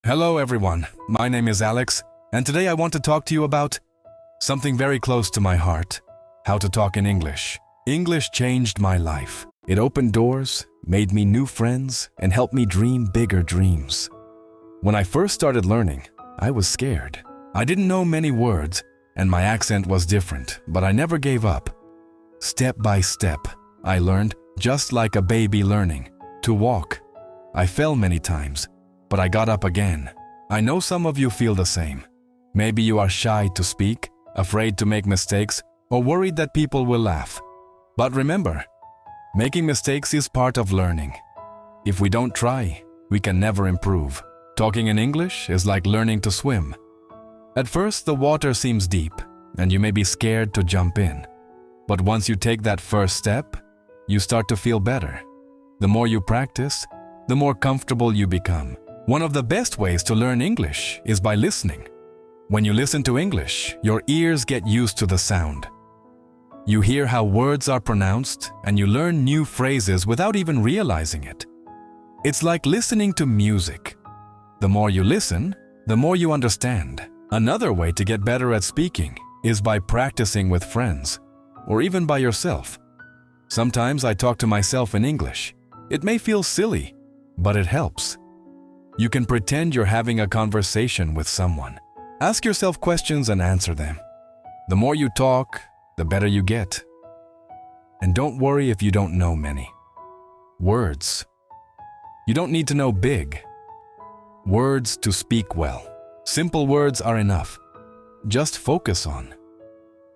Hello everyone, my name is Alex, and today I want to talk to you about something very close to my heart, how to talk in English. English changed my life. It opened doors, made me new friends, and helped me dream bigger dreams. When I first started learning, I was scared. I didn't know many words, and my accent was different, but I never gave up. Step by step, I learned, just like a baby learning, to walk. I fell many times, but I got up again. I know some of you feel the same. Maybe you are shy to speak, afraid to make mistakes, or worried that people will laugh. But remember, making mistakes is part of learning. If we don't try, we can never improve. Talking in English is like learning to swim. At first, the water seems deep, and you may be scared to jump in. But once you take that first step, you start to feel better. The more you practice, the more comfortable you become. One of the best ways to learn English is by listening. When you listen to English, your ears get used to the sound. You hear how words are pronounced, and you learn new phrases without even realizing it. It's like listening to music. The more you listen, the more you understand. Another way to get better at speaking is by practicing with friends, or even by yourself. Sometimes I talk to myself in English. It may feel silly, but it helps. You can pretend you're having a conversation with someone. Ask yourself questions and answer them. The more you talk, the better you get. And don't worry if you don't know many. Words. You don't need to know big. Words to speak well. Simple words are enough. Just focus on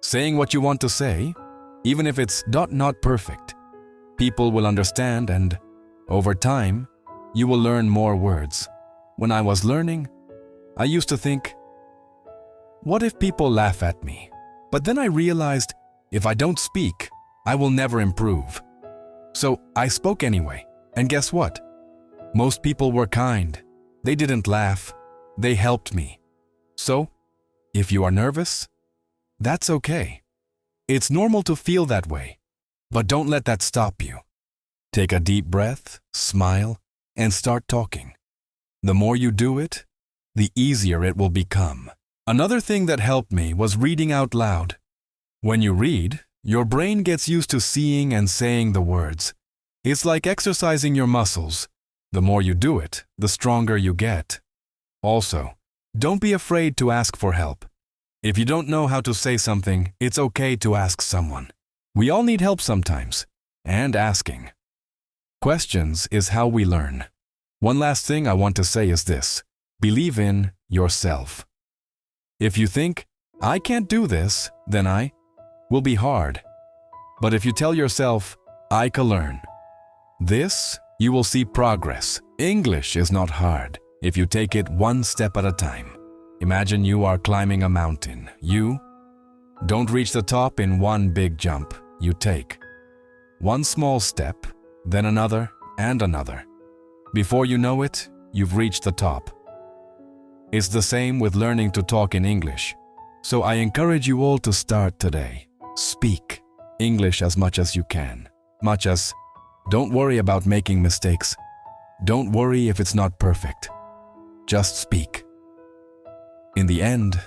saying what you want to say, even if it's not perfect. People will understand, and over time, you will learn more words. When I was learning, I used to think, what if people laugh at me? But then I realized, if I don't speak, I will never improve. So I spoke anyway, and guess what? Most people were kind. They didn't laugh. They helped me. So, if you are nervous, that's okay. It's normal to feel that way, but don't let that stop you. Take a deep breath, smile, and start talking. The more you do it, the easier it will become. Another thing that helped me was reading out loud. When you read, your brain gets used to seeing and saying the words. It's like exercising your muscles. The more you do it, the stronger you get. Also, don't be afraid to ask for help. If you don't know how to say something, it's okay to ask someone. We all need help sometimes, and asking. Questions is how we learn. One last thing I want to say is this: believe in yourself. If you think, I can't do this, then I will be hard. But if you tell yourself, I can learn this, you will see progress. English is not hard if you take it one step at a time. Imagine you are climbing a mountain. You don't reach the top in one big jump. You take one small step, then another and another. Before you know it, you've reached the top. It's the same with learning to talk in English. So I encourage you all to start today. Speak English as much as you can. Don't worry about making mistakes. Don't worry if it's not perfect. Just speak. In the end,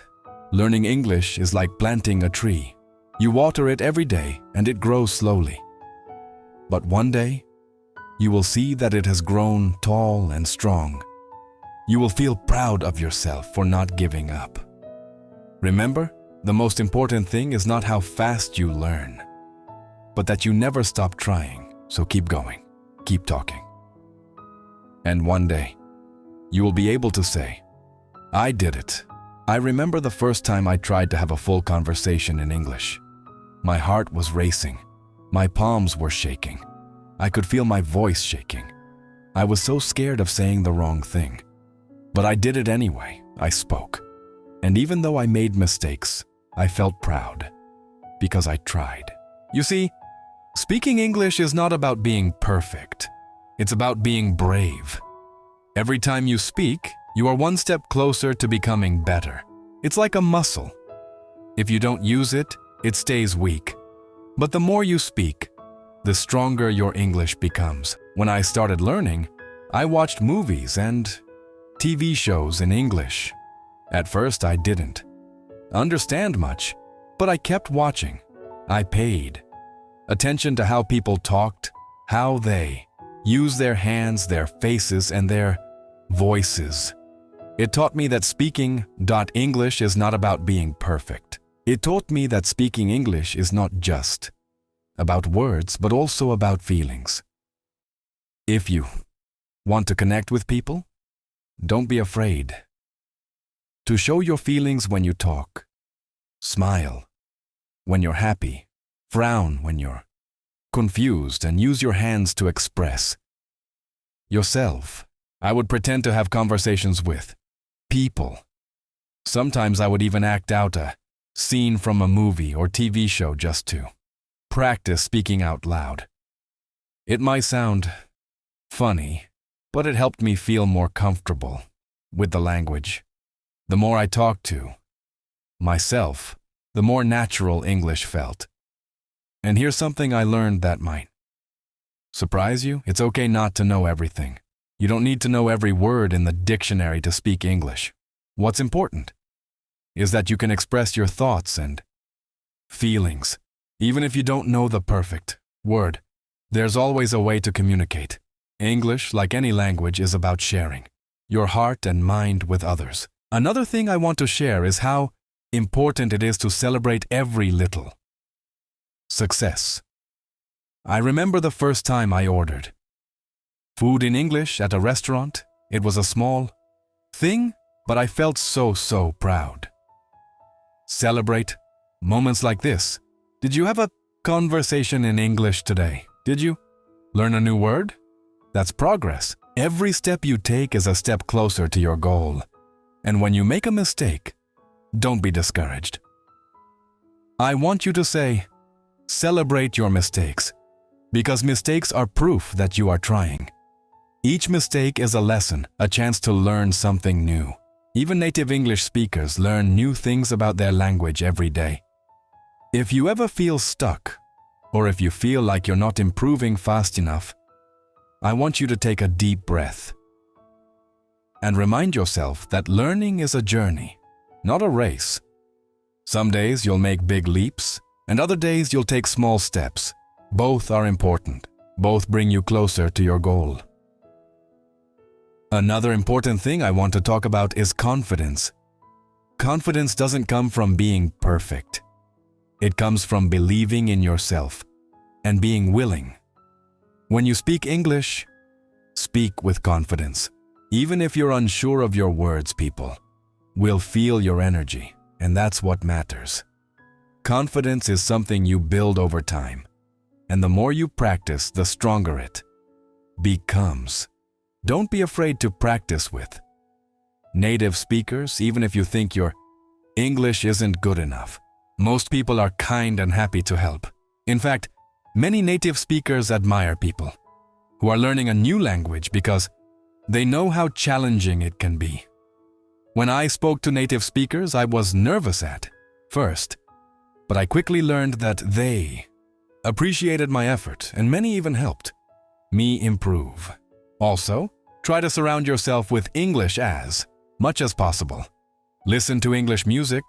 learning English is like planting a tree. You water it every day and it grows slowly. But one day, you will see that it has grown tall and strong. You will feel proud of yourself for not giving up. Remember, the most important thing is not how fast you learn, but that you never stop trying. So keep going, keep talking. And one day, you will be able to say, I did it. I remember the first time I tried to have a full conversation in English. My heart was racing. My palms were shaking. I could feel my voice shaking. I was so scared of saying the wrong thing. But I did it anyway. I spoke. And even though I made mistakes, I felt proud because I tried. You see, speaking English is not about being perfect. It's about being brave. Every time you speak, you are one step closer to becoming better. It's like a muscle. If you don't use it, it stays weak. But the more you speak, the stronger your English becomes. When I started learning, I watched movies and TV shows in English. At first, I didn't understand much, but I kept watching. I paid attention to how people talked, how they used their hands, their faces, and their voices. It taught me that speaking English is not about being perfect. It taught me that speaking English is not just about words, but also about feelings. If you want to connect with people, don't be afraid to show your feelings when you talk. Smile when you're happy, frown when you're confused, and use your hands to express yourself. I would pretend to have conversations with people. Sometimes I would even act out a scene from a movie or TV show just to practice speaking out loud. It might sound funny, but it helped me feel more comfortable with the language. The more I talked to myself, the more natural English felt. And here's something I learned that might surprise you. It's okay not to know everything. You don't need to know every word in the dictionary to speak English. What's important is that you can express your thoughts and feelings. Even if you don't know the perfect word, there's always a way to communicate. English, like any language, is about sharing your heart and mind with others. Another thing I want to share is how important it is to celebrate every little success. I remember the first time I ordered food in English at a restaurant. It was a small thing, but I felt so proud. Celebrate moments like this. Did you have a conversation in English today? Did you learn a new word? That's progress. Every step you take is a step closer to your goal. And when you make a mistake, don't be discouraged. I want you to say, celebrate your mistakes, because mistakes are proof that you are trying. Each mistake is a lesson, a chance to learn something new. Even native English speakers learn new things about their language every day. If you ever feel stuck, or if you feel like you're not improving fast enough, I want you to take a deep breath and remind yourself that learning is a journey, not a race. Some days you'll make big leaps, and other days you'll take small steps. Both are important. Both bring you closer to your goal. Another important thing I want to talk about is confidence. Confidence doesn't come from being perfect. It comes from believing in yourself and being willing. When you speak English, speak with confidence. Even if you're unsure of your words, people will feel your energy, and that's what matters. Confidence is something you build over time, and the more you practice, the stronger it becomes. Don't be afraid to practice with native speakers, even if you think your English isn't good enough. Most people are kind and happy to help. In fact, many native speakers admire people who are learning a new language because they know how challenging it can be. When I spoke to native speakers, I was nervous at first, but I quickly learned that they appreciated my effort, and many even helped me improve. Also, try to surround yourself with English as much as possible. Listen to English music,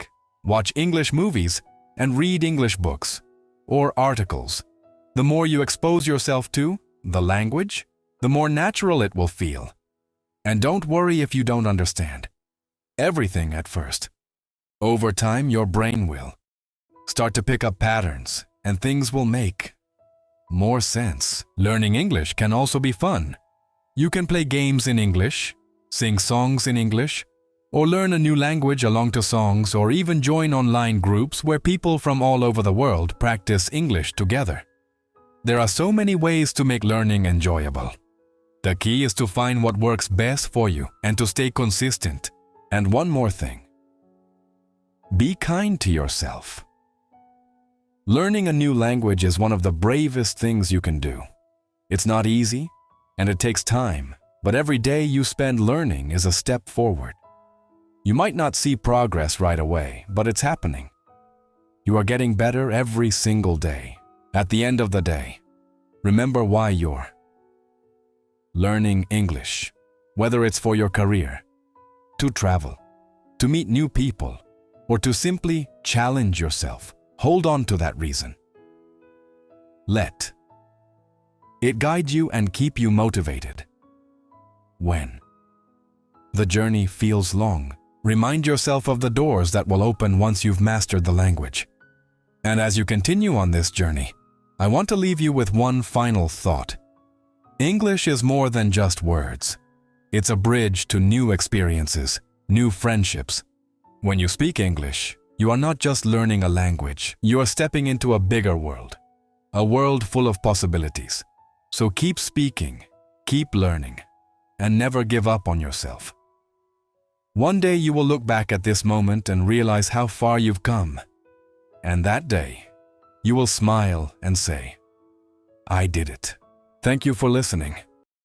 watch English movies, and read English books or articles. The more you expose yourself to the language, the more natural it will feel. And don't worry if you don't understand everything at first. Over time, your brain will start to pick up patterns, and things will make more sense. Learning English can also be fun. You can play games in English, sing songs in English, or learn a new language along to songs, or even join online groups where people from all over the world practice English together. There are so many ways to make learning enjoyable. The key is to find what works best for you and to stay consistent. And one more thing. Be kind to yourself. Learning a new language is one of the bravest things you can do. It's not easy, and it takes time, but every day you spend learning is a step forward. You might not see progress right away, but it's happening. You are getting better every single day. At the end of the day, remember why you're learning English. Whether it's for your career, to travel, to meet new people, or to simply challenge yourself. Hold on to that reason. Let it guide you and keep you motivated. When the journey feels long, remind yourself of the doors that will open once you've mastered the language. And as you continue on this journey, I want to leave you with one final thought. English is more than just words. It's a bridge to new experiences, new friendships. When you speak English, you are not just learning a language, you are stepping into a bigger world, a world full of possibilities. So keep speaking, keep learning, and never give up on yourself. One day you will look back at this moment and realize how far you've come. And that day, you will smile and say, I did it. Thank you for listening.